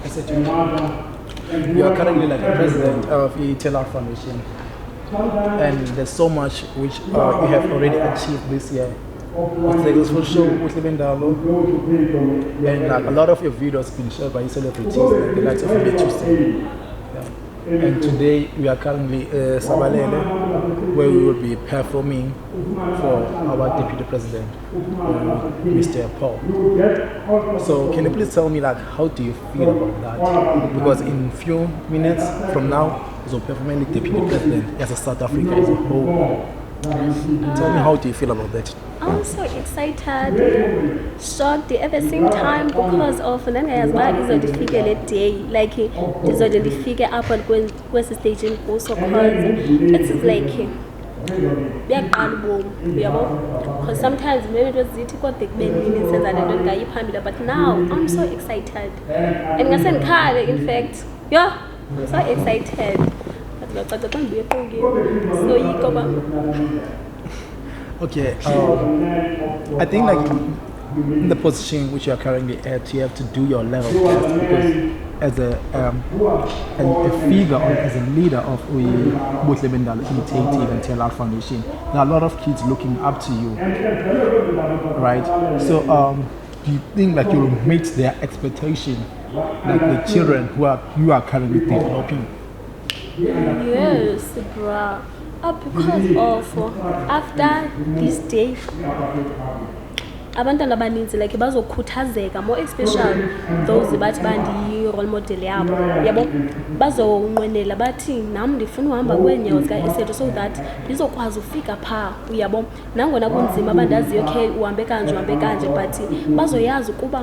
Esethu, you are currently like the president of the Taylor Foundation, and there's so much which you have already achieved this year. It's like this full show with Livendalo, and like a lot of your videos have been shared by celebrities, like the likes of Esethu. And today we are currently Sabalele, where we will be performing for our Deputy President, Mr. Paul. So can you please tell me, like, how do you feel about that? Because in few minutes from now, we'll perform the Deputy President as a South Africa as a whole. Tell me, how do you feel about that? I'm so excited, shocked at the same time because of the day, like the figure up and going to stage in also because it's like because sometimes maybe it was difficult to make minutes and I don't get but now I'm so excited and in fact yeah, I'm so excited. So you go back. Okay, I think like in the position which you are currently at, you have to do your level best because as a figure or as a leader of both Livendalo Initiative and Taylor Foundation, there are a lot of kids looking up to you, right? So do you think like you will meet their expectation, like the children who you are currently developing? Yes, bruh. Because of after this day, abantwana abaninzi like bazokhuthazeka, more especially those bathi bandi role model yabo yabo bazonqwenela bathi nami ndifuna uhamba kwenyawo zika Esethu so that ndizokwazi ufika pha uyabo nangona kunzima abandaziyo okay uhambe kanje but bazoyazi ukuba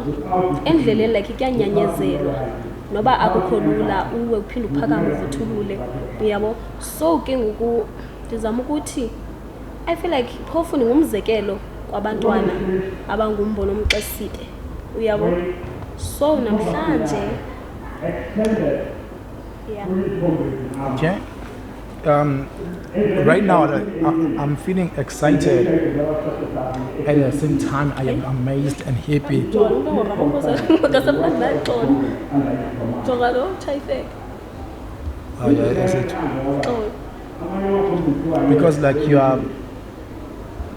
endleleni like kuyanyanyezelwa noba akukho lula uwe uphinde uphakame uvuthulule uyabo so ke ngoku ndizama ukuthi I feel like phofu ngumzekelo kwabantwana abangumbono omxeside uyabo so namhlanje yeah. Okay. Right now I'm feeling excited. At the same time I am amazed and happy. Oh yeah, is it? Because like you are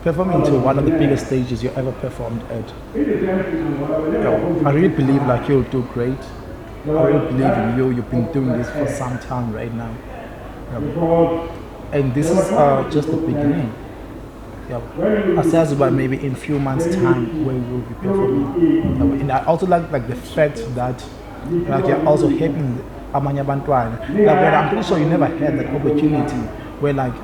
performing to one of the biggest stages you ever performed at. I really believe like you'll do great. I really believe in you. You've been doing this for some time right now. And this is just the beginning. By maybe in few months time where we will be performing. And I also like the fact that like you're also helping Amanya Bantwana. Like, I'm pretty sure you never had that opportunity where like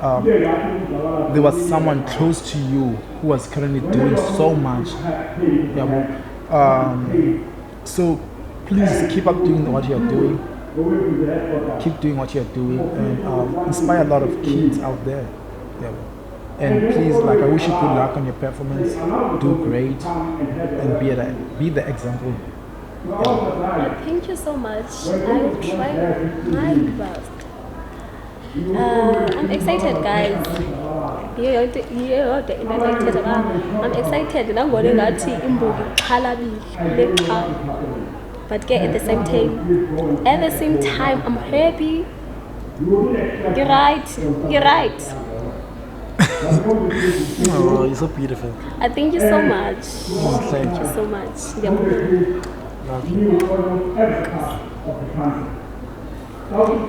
there was someone close to you who was currently doing so much. So please keep up doing what you're doing. Keep doing what you're doing and inspire a lot of kids out there. And please, like, I wish you good luck on your performance. Do great and be the example. Thank you so much. I will try my best. I'm excited, guys. I'm excited. But at the same time, I'm happy. You're right. Oh, you're so beautiful. I thank you so much. Thank you so much. Love you.